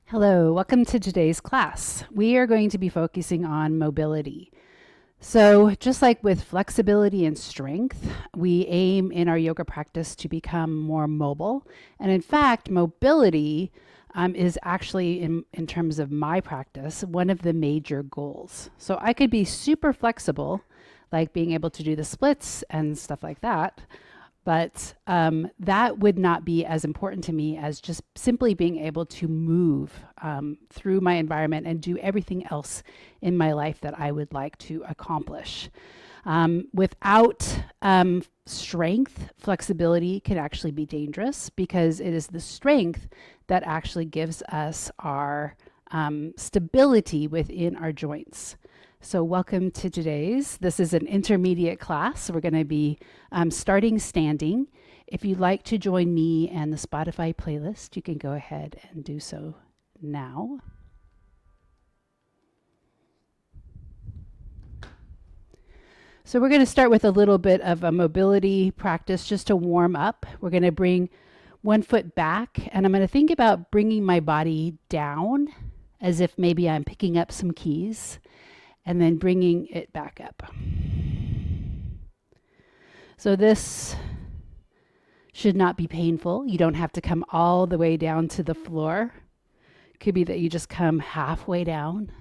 Hello, welcome to today's class. We are going to be focusing on mobility. So, just like with flexibility and strength, we aim in our yoga practice to become more mobile. And in fact, mobility is actually, in terms of my practice, one of the major goals. So, I could be super flexible, like being able to do the splits and stuff like that. But that would not be as important to me as just simply being able to move through my environment and do everything else in my life that I would like to accomplish. Without strength, flexibility can actually be dangerous because it is the strength that actually gives us our stability within our joints. So, welcome to today's. This is an intermediate class. We're going to be starting standing. If you'd like to join me and the Spotify playlist, you can go ahead and do so now. So, we're going to start with a little bit of a mobility practice just to warm up. We're going to bring one foot back, and I'm going to think about bringing my body down as if maybe I'm picking up some keys and then bringing it back up. So this should not be painful. You don't have to come all the way down to the floor. It could be that you just come halfway down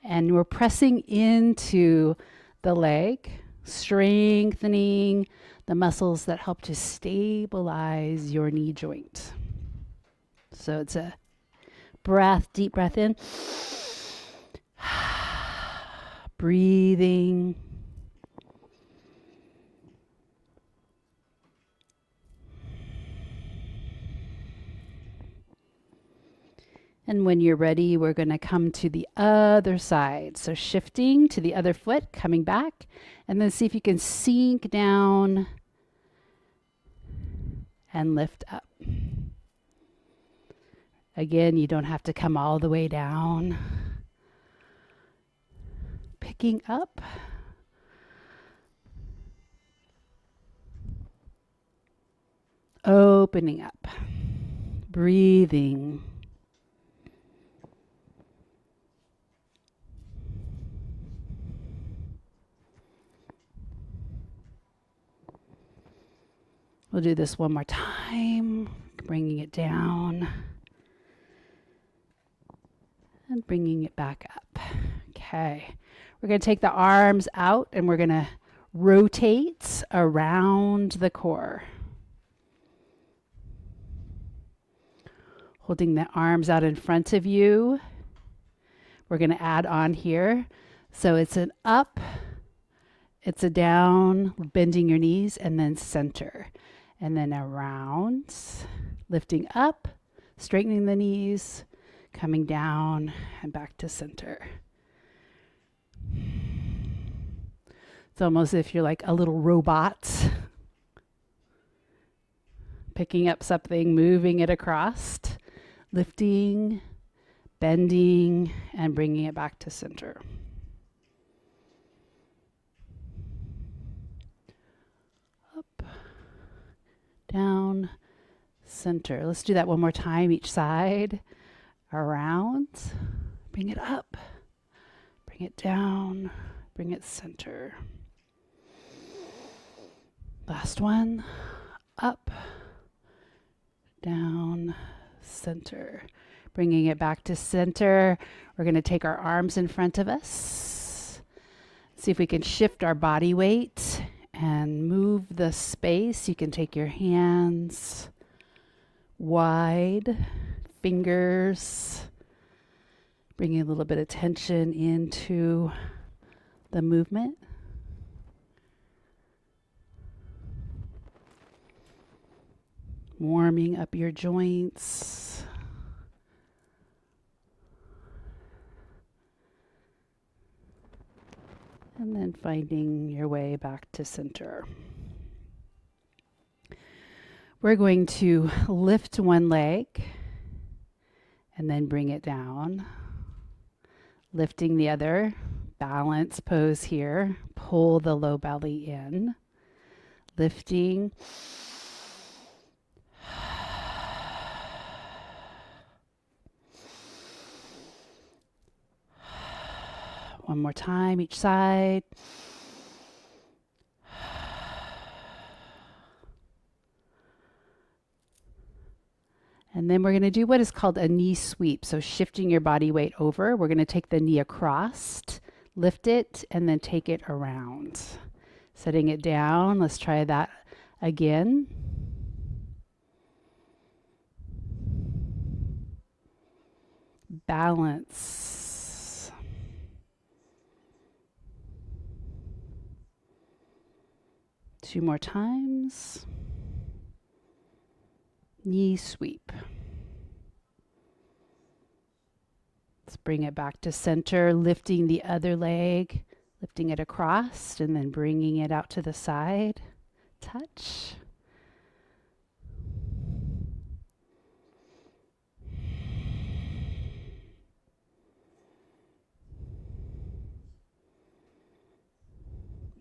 and we're pressing into the leg, strengthening the muscles that help to stabilize your knee joint. So it's a deep breath in. Breathing. And when you're ready, we're going to come to the other side. So shifting to the other foot, coming back, and then see if you can sink down and lift up. Again, you don't have to come all the way down. Picking up. Opening up. Breathing. We'll do this one more time, bringing it down and bringing it back up. Okay. We're going to take the arms out and we're going to rotate around the core. Holding the arms out in front of you. We're going to add on here. So it's an up, it's a down, bending your knees, and then center. And then around, lifting up, straightening the knees, coming down, and back to center. It's almost as if you're like a little robot, picking up something, moving it across, lifting, bending, and bringing it back to center. Up, down, center. Let's do that one more time, each side. Around, bring it up, bring it down, bring it center. Last one, up, down, center. Bringing it back to center. We're going to take our arms in front of us. See if we can shift our body weight and move the space. You can take your hands wide, fingers, bringing a little bit of tension into the movement. Warming up your joints. And then finding your way back to center. We're going to lift one leg and then bring it down. Lifting the other, balance pose here. Pull the low belly in. Lifting. One more time, each side. And then we're going to do what is called a knee sweep. So shifting your body weight over, we're going to take the knee across, lift it, and then take it around. Setting it down. Let's try that again. Balance. Two more times. Knee sweep. Let's bring it back to center, lifting the other leg, lifting it across, and then bringing it out to the side. Touch.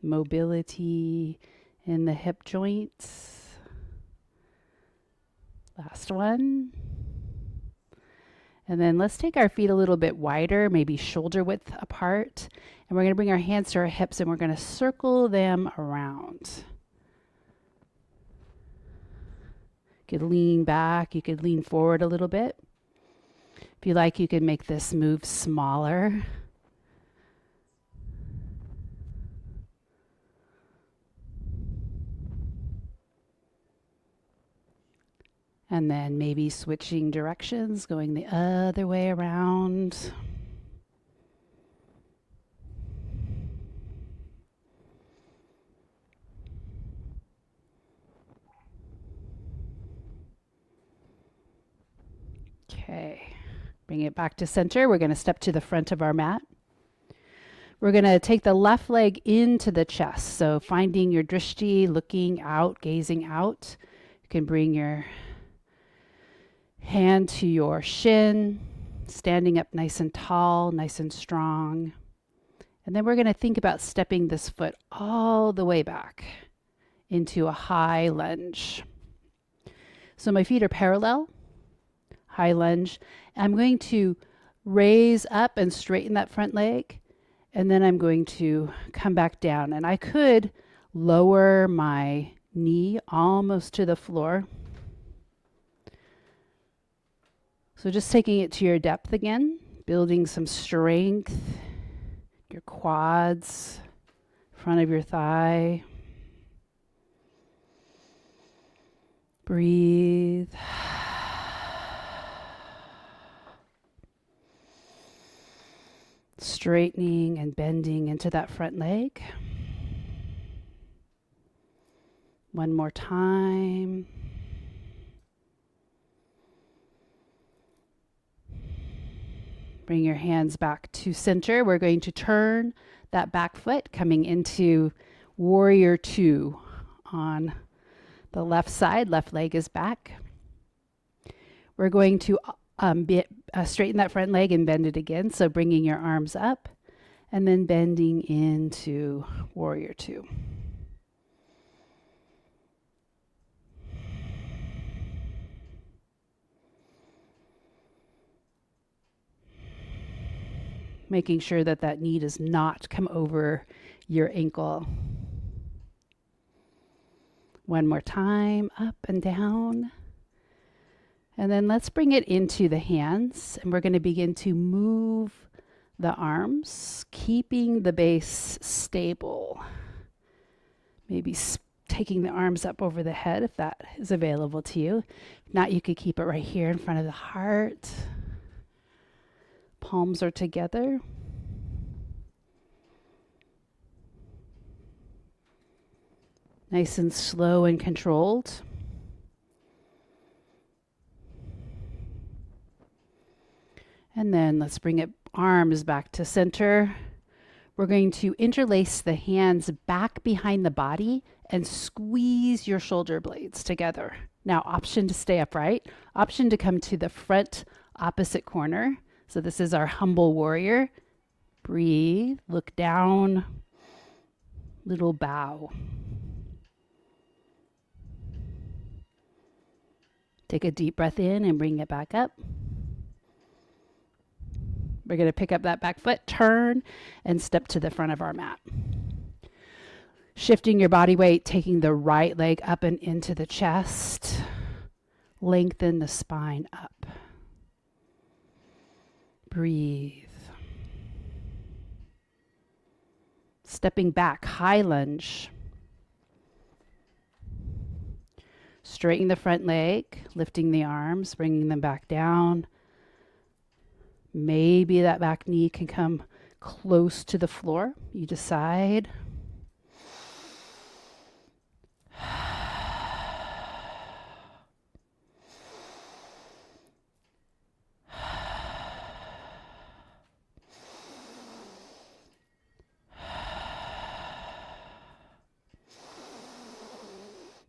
Mobility in the hip joints. Last one. And then let's take our feet a little bit wider, maybe shoulder width apart. And we're going to bring our hands to our hips and we're going to circle them around. You could lean back, you could lean forward a little bit. If you like, you can make this move smaller. And then maybe switching directions, going the other way around. Okay, bring it back to center. We're going to step to the front of our mat. We're going to take the left leg into the chest. So finding your drishti, looking out, gazing out. You can bring your hand to your shin, standing up nice and tall, nice and strong. And then we're going to think about stepping this foot all the way back into a high lunge. So my feet are parallel, high lunge. I'm going to raise up and straighten that front leg, and then I'm going to come back down. And I could lower my knee almost to the floor. So just taking it to your depth again, building some strength, your quads, front of your thigh. Breathe. Straightening and bending into that front leg. One more time. Bring your hands back to center. We're going to turn that back foot coming into warrior two on the left side. Left leg is back. We're going to straighten that front leg and bend it again. So bringing your arms up and then bending into warrior two. Making sure that that knee does not come over your ankle. One more time, up and down. And then let's bring it into the hands, and we're going to begin to move the arms, keeping the base stable. Maybe taking the arms up over the head if that is available to you. If not, you could keep it right here in front of the heart. Palms are together. Nice and slow and controlled. And then let's bring it arms back to center. We're going to interlace the hands back behind the body and squeeze your shoulder blades together. Now, option to stay upright, option to come to the front opposite corner. So this is our humble warrior. Breathe, look down, little bow. Take a deep breath in and bring it back up. We're going to pick up that back foot, turn, and step to the front of our mat. Shifting your body weight, taking the right leg up and into the chest. Lengthen the spine up. Breathe. Stepping back, high lunge. Straighten the front leg, lifting the arms, bringing them back down. Maybe that back knee can come close to the floor. You decide.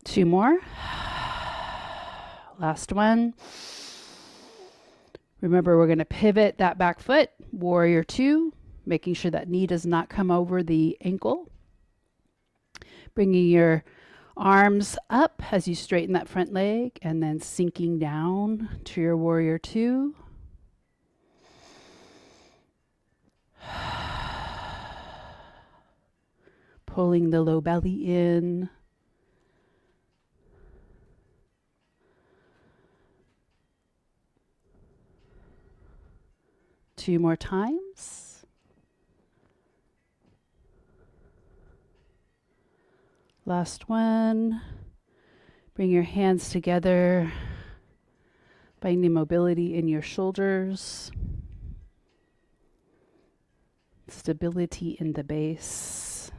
Two more. Last one. Remember, we're going to pivot that back foot, warrior two, making sure that knee does not come over the ankle. Bringing your arms up as you straighten that front leg and then sinking down to your warrior two. Pulling the low belly in. Two more times. Last one. Bring your hands together, finding mobility in your shoulders, stability in the base.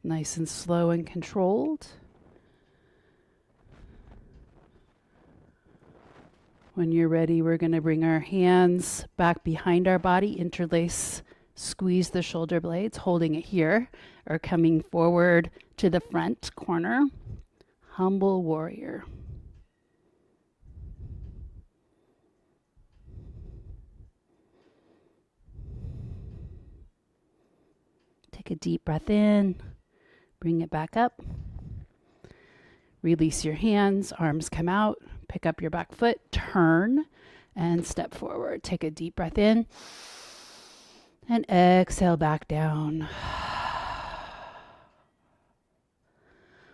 Nice and slow and controlled. When you're ready, we're going to bring our hands back behind our body, interlace, squeeze the shoulder blades, holding it here, or coming forward to the front corner. Humble warrior. Take a deep breath in. Bring it back up. Release your hands, arms come out. Pick up your back foot, turn, and step forward. Take a deep breath in. And exhale back down.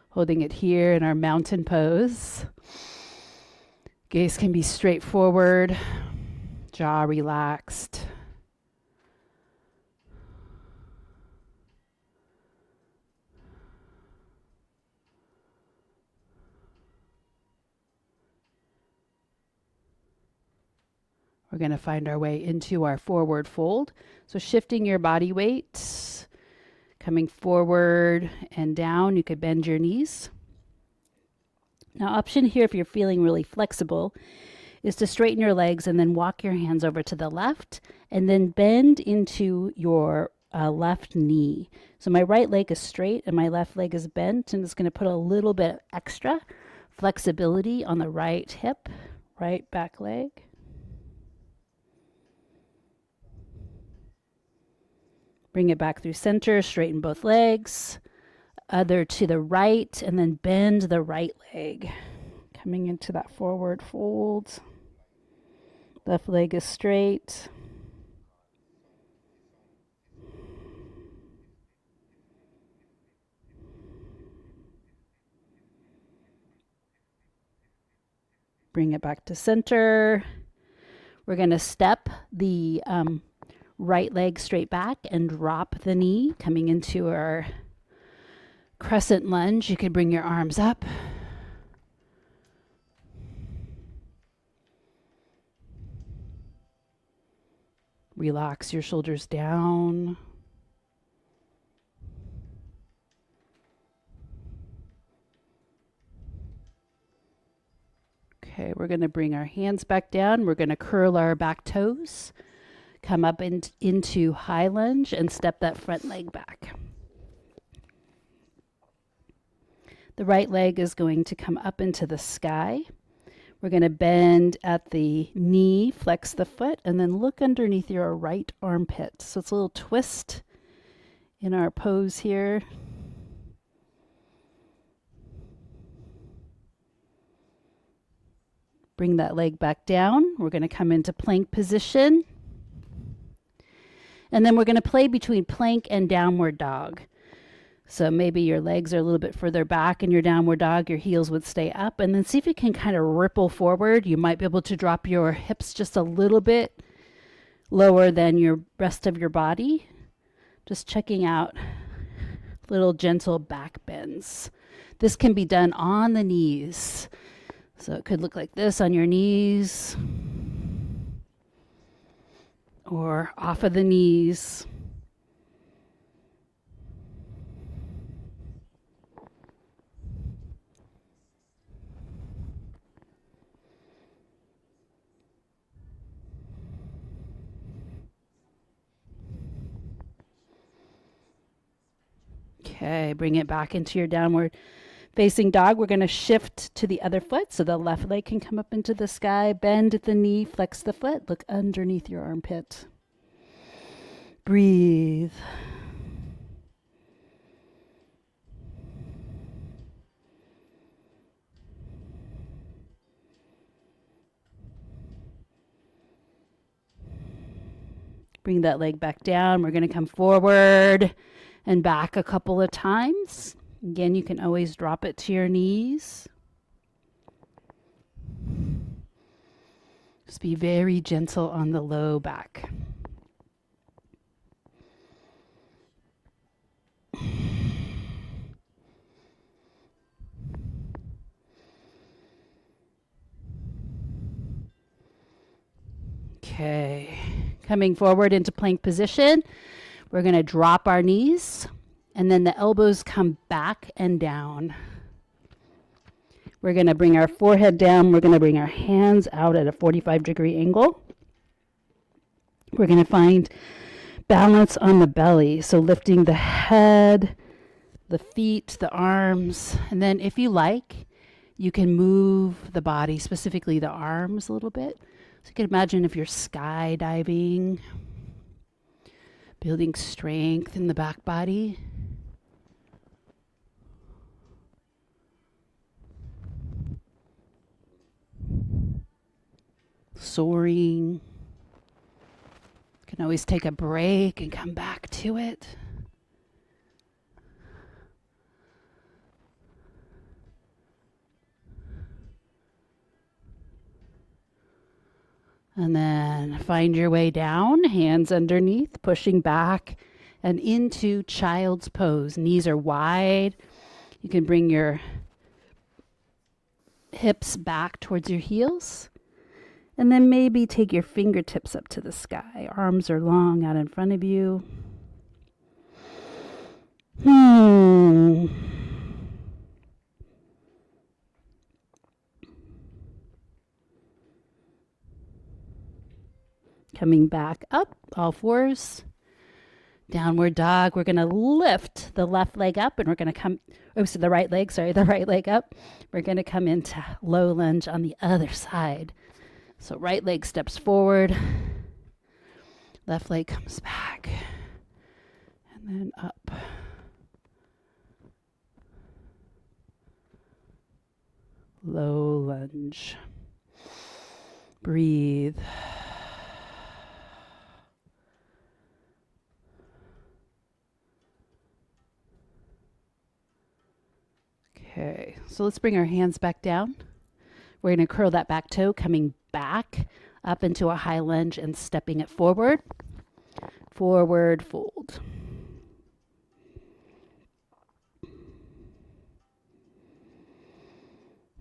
Holding it here in our mountain pose. Gaze can be straight forward, jaw relaxed. We're going to find our way into our forward fold. So shifting your body weight, coming forward and down. You could bend your knees. Now, option here, if you're feeling really flexible, is to straighten your legs and then walk your hands over to the left and then bend into your left knee. So my right leg is straight and my left leg is bent, and it's going to put a little bit of extra flexibility on the right hip, right back leg. Bring it back through center, straighten both legs, other to the right, and then bend the right leg. Coming into that forward fold. Left leg is straight. Bring it back to center. We're going to step the right leg straight back and drop the knee, coming into our crescent lunge. You could bring your arms up. Relax your shoulders down. Okay, we're going to bring our hands back down. We're going to curl our back toes. Come up into high lunge and step that front leg back. The right leg is going to come up into the sky. We're going to bend at the knee, flex the foot, and then look underneath your right armpit. So it's a little twist in our pose here. Bring that leg back down. We're going to come into plank position. And then we're going to play between plank and downward dog. So maybe your legs are a little bit further back in your downward dog, your heels would stay up, and then see if you can kind of ripple forward. You might be able to drop your hips just a little bit lower than your rest of your body. Just checking out little gentle back bends. This can be done on the knees. So it could look like this on your knees or off of the knees. Okay, bring it back into your downward facing dog. We're going to shift to the other foot so the left leg can come up into the sky. Bend at the knee, flex the foot, look underneath your armpit. Breathe. Bring that leg back down. We're going to come forward and back a couple of times. Again, you can always drop it to your knees. Just be very gentle on the low back. Okay, coming forward into plank position. We're going to drop our knees and then the elbows come back and down. We're going to bring our forehead down. We're going to bring our hands out at a 45-degree angle. We're going to find balance on the belly. So lifting the head, the feet, the arms. And then if you like, you can move the body, specifically the arms a little bit. So you can imagine if you're skydiving, building strength in the back body. Soaring. You can always take a break and come back to it. And then find your way down, hands underneath, pushing back and into child's pose. Knees are wide. You can bring your hips back towards your heels. And then maybe take your fingertips up to the sky. Arms are long out in front of you. Coming back up, all fours. Downward dog. We're going to lift the left leg up and we're going to come, the right leg up. We're going to come into low lunge on the other side. So right leg steps forward, left leg comes back, and then up. Low lunge. Breathe. Okay, so let's bring our hands back down. We're going to curl that back toe, coming back up into a high lunge and stepping it forward. Forward fold.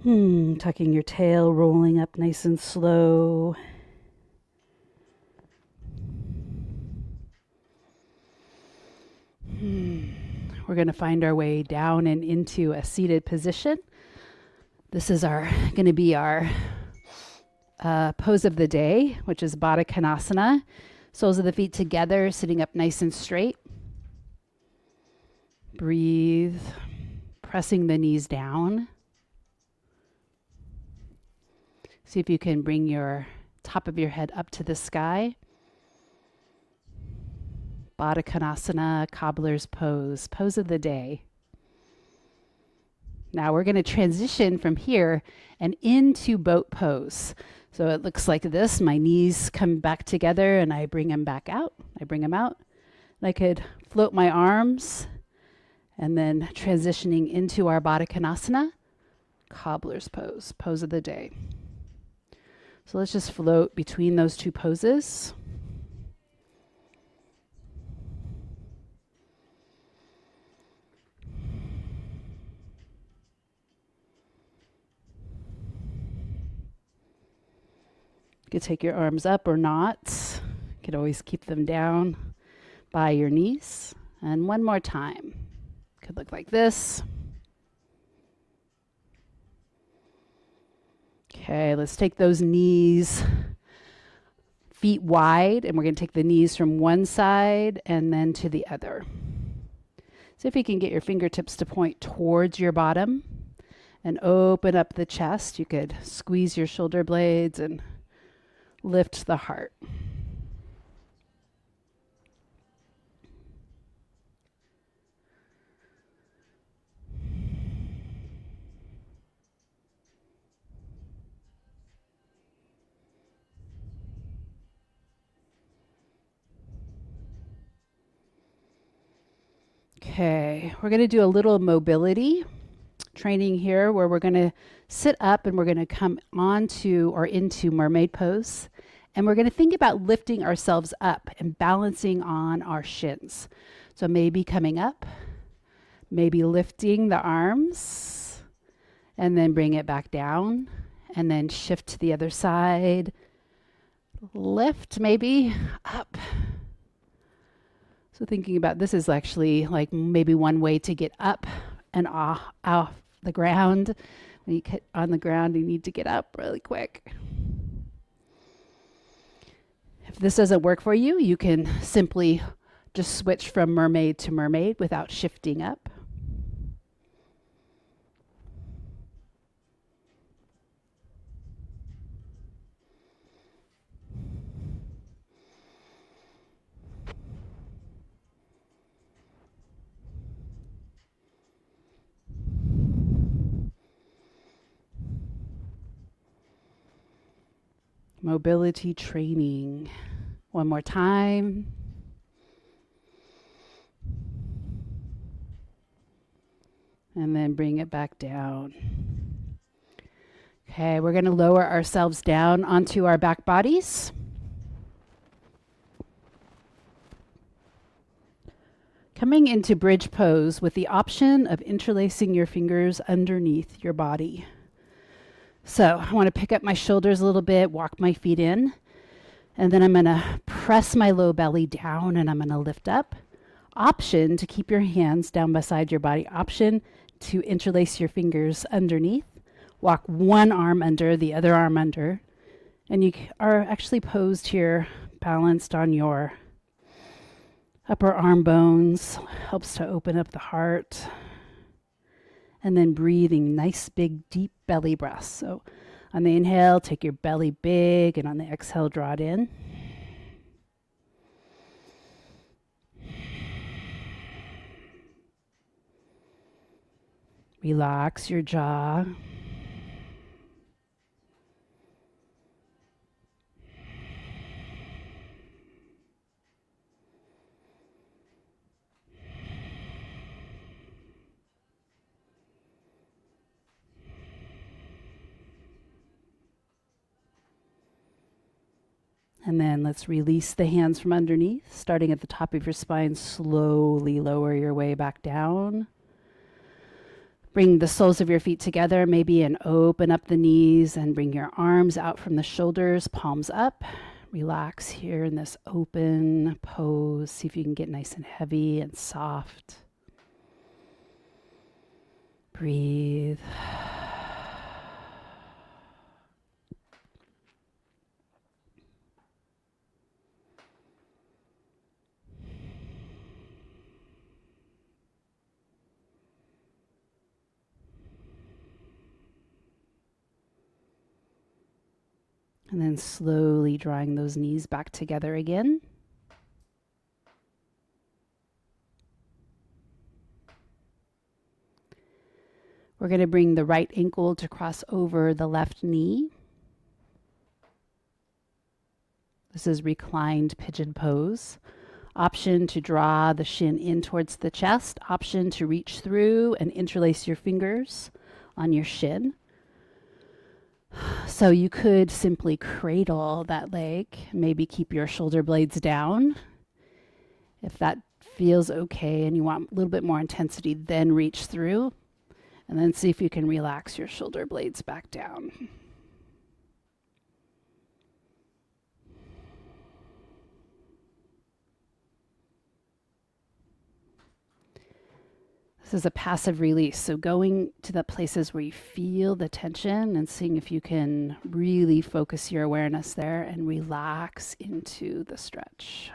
Tucking your tail, rolling up nice and slow. We're going to find our way down and into a seated position. This is going to be our pose of the day, which is Baddha Konasana. Soles of the feet together, sitting up nice and straight. Breathe, pressing the knees down. See if you can bring your top of your head up to the sky. Baddha Konasana, cobbler's pose, pose of the day. Now we're going to transition from here and into boat pose. So it looks like this. My knees come back together and I bring them back out. I bring them out. And I could float my arms and then transitioning into our Baddha Konasana, cobbler's pose, pose of the day. So let's just float between those two poses. You could take your arms up or not. You could always keep them down by your knees. And one more time. Could look like this. Okay, let's take those knees feet wide, and we're going to take the knees from one side and then to the other. So if you can get your fingertips to point towards your bottom and open up the chest, you could squeeze your shoulder blades and lift the heart. Okay, we're going to do a little mobility training here where we're going to sit up and we're going to come onto or into mermaid pose. And we're going to think about lifting ourselves up and balancing on our shins. So maybe coming up, maybe lifting the arms, and then bring it back down, and then shift to the other side. Lift, maybe up. So thinking about this is actually like maybe one way to get up and off the ground. When you get on the ground, you need to get up really quick. If this doesn't work for you, you can simply just switch from mermaid to mermaid without shifting up. Mobility training. One more time. And then bring it back down. Okay, we're going to lower ourselves down onto our back bodies. Coming into bridge pose with the option of interlacing your fingers underneath your body. So I want to pick up my shoulders a little bit, walk my feet in, and then I'm going to press my low belly down and I'm going to lift up. Option to keep your hands down beside your body. Option to interlace your fingers underneath. Walk one arm under, the other arm under. And you are actually posed here, balanced on your upper arm bones. Helps to open up the heart. And then breathing nice, big, deep belly breaths. So on the inhale, take your belly big, and on the exhale, draw it in. Relax your jaw. And then let's release the hands from underneath, starting at the top of your spine. Slowly lower your way back down. Bring the soles of your feet together, maybe, and open up the knees and bring your arms out from the shoulders, palms up. Relax here in this open pose. See if you can get nice and heavy and soft. Breathe. And then slowly drawing those knees back together again. We're going to bring the right ankle to cross over the left knee. This is reclined pigeon pose. Option to draw the shin in towards the chest. Option to reach through and interlace your fingers on your shin. So you could simply cradle that leg, maybe keep your shoulder blades down. If that feels okay and you want a little bit more intensity, then reach through and then see if you can relax your shoulder blades back down. This is a passive release. So going to the places where you feel the tension and seeing if you can really focus your awareness there and relax into the stretch.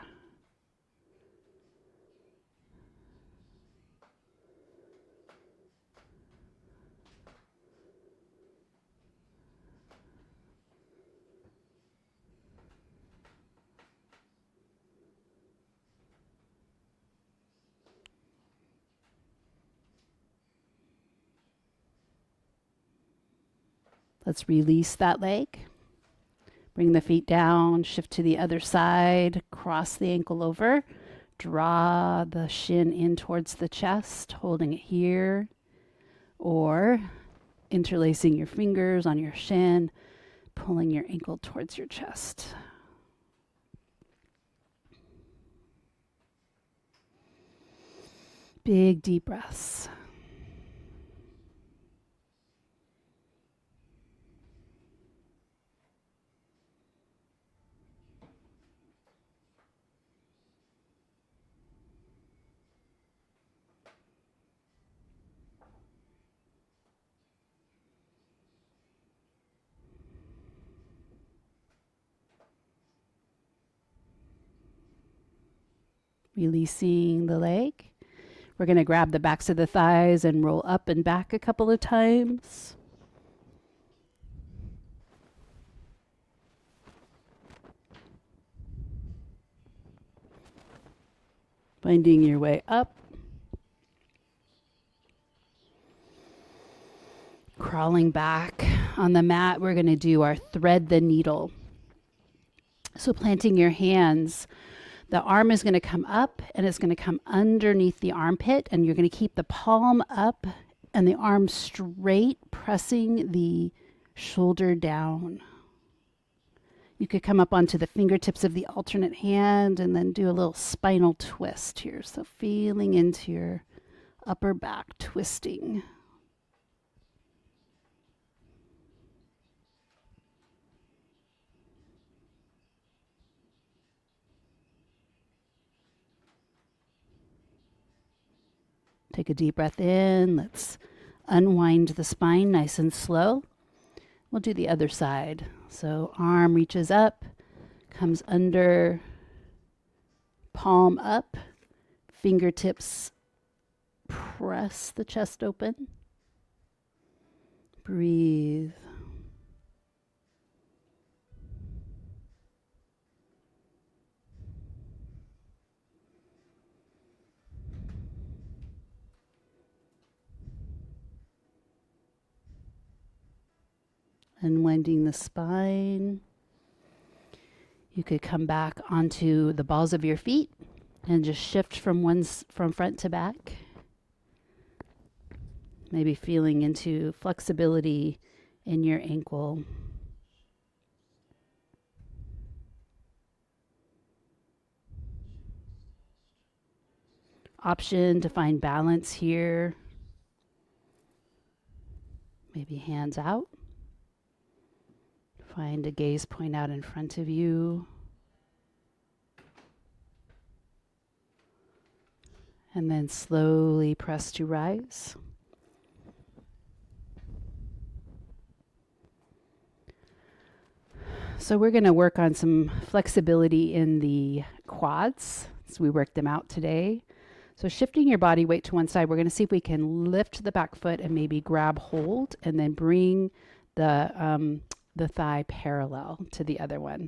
Let's release that leg. Bring the feet down, shift to the other side, cross the ankle over, draw the shin in towards the chest, holding it here, or interlacing your fingers on your shin, pulling your ankle towards your chest. Big deep breaths. Releasing the leg. We're going to grab the backs of the thighs and roll up and back a couple of times. Finding your way up. Crawling back on the mat, we're going to do our thread the needle. So planting your hands, the arm is going to come up and it's going to come underneath the armpit, and you're going to keep the palm up and the arm straight, pressing the shoulder down. You could come up onto the fingertips of the alternate hand and then do a little spinal twist here. So feeling into your upper back, twisting. Take a deep breath in. Let's unwind the spine nice and slow. We'll do the other side. So arm reaches up, comes under, palm up, fingertips press the chest open. Breathe. Unwinding the spine. You could come back onto the balls of your feet and just shift from front to back. Maybe feeling into flexibility in your ankle. Option to find balance here. Maybe hands out. Find a gaze point out in front of you. And then slowly press to rise. So we're going to work on some flexibility in the quads. So we worked them out today. So shifting your body weight to one side, we're going to see if we can lift the back foot and maybe grab hold and then bring the thigh parallel to the other one.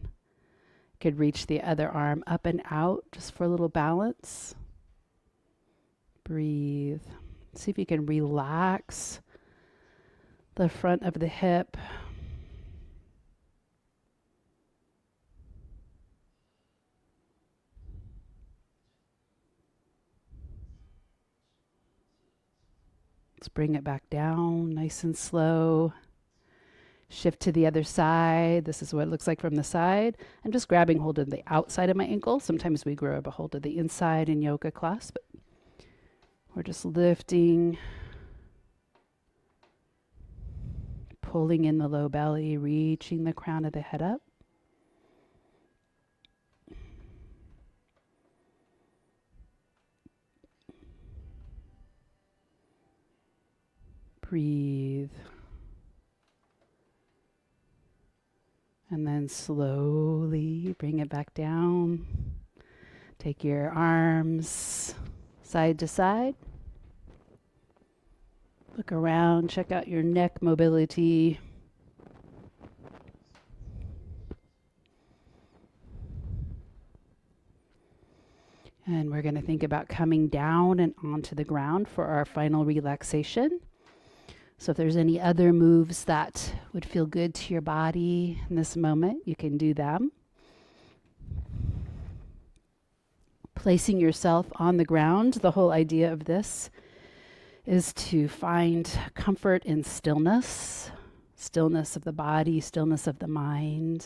Could reach the other arm up and out just for a little balance. Breathe. See if you can relax the front of the hip. Let's bring it back down nice and slow. Shift to the other side. This is what it looks like from the side. I'm just grabbing hold of the outside of my ankle. Sometimes we grab a hold of the inside in yoga class, but we're just lifting, pulling in the low belly, reaching the crown of the head up. Breathe. And then slowly bring it back down. Take your arms side to side. Look around, check out your neck mobility. And we're going to think about coming down and onto the ground for our final relaxation. So if there's any other moves that would feel good to your body in this moment, you can do them. Placing yourself on the ground, the whole idea of this is to find comfort in stillness, stillness of the body, stillness of the mind.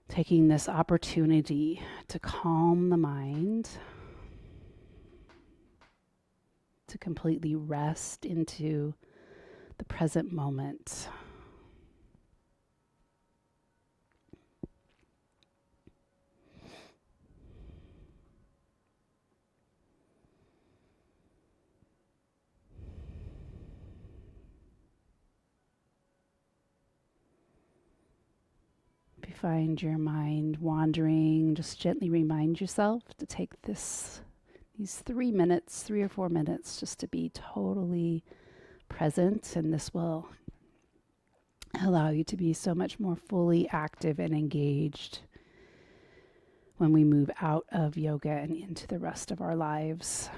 Taking this opportunity to calm the mind, to completely rest into the present moment. If you find your mind wandering, just gently remind yourself to take these 3 minutes, 3 or 4 minutes, just to be totally present, and this will allow you to be so much more fully active and engaged when we move out of yoga and into the rest of our lives.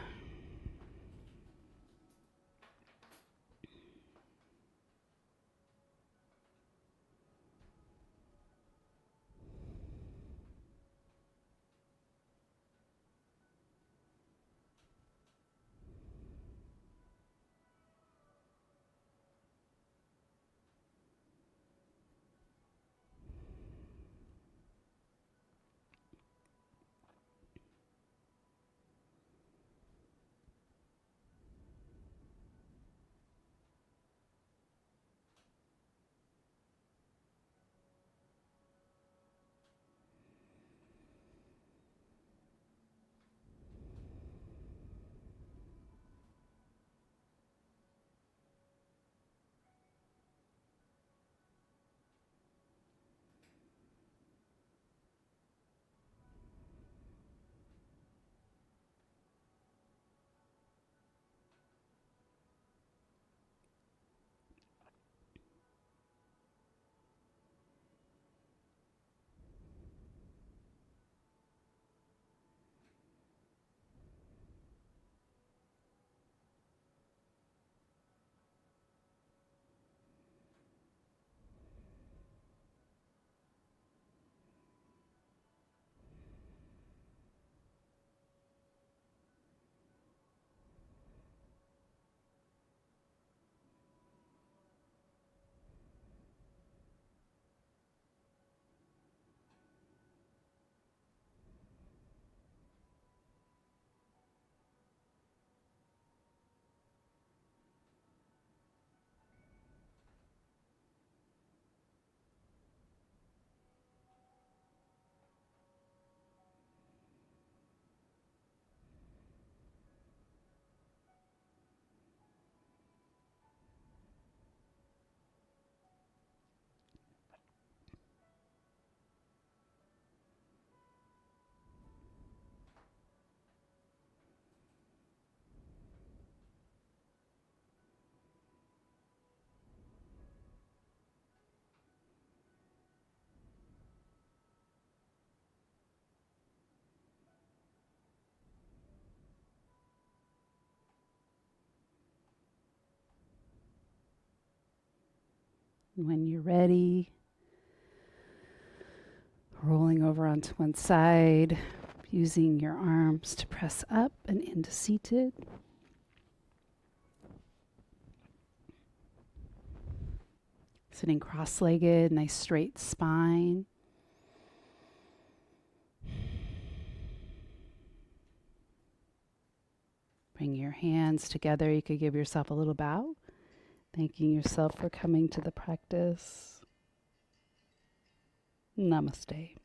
And when you're ready, rolling over onto one side, using your arms to press up and into seated. Sitting cross-legged, nice straight spine. Bring your hands together. You could give yourself a little bow, thanking yourself for coming to the practice. Namaste.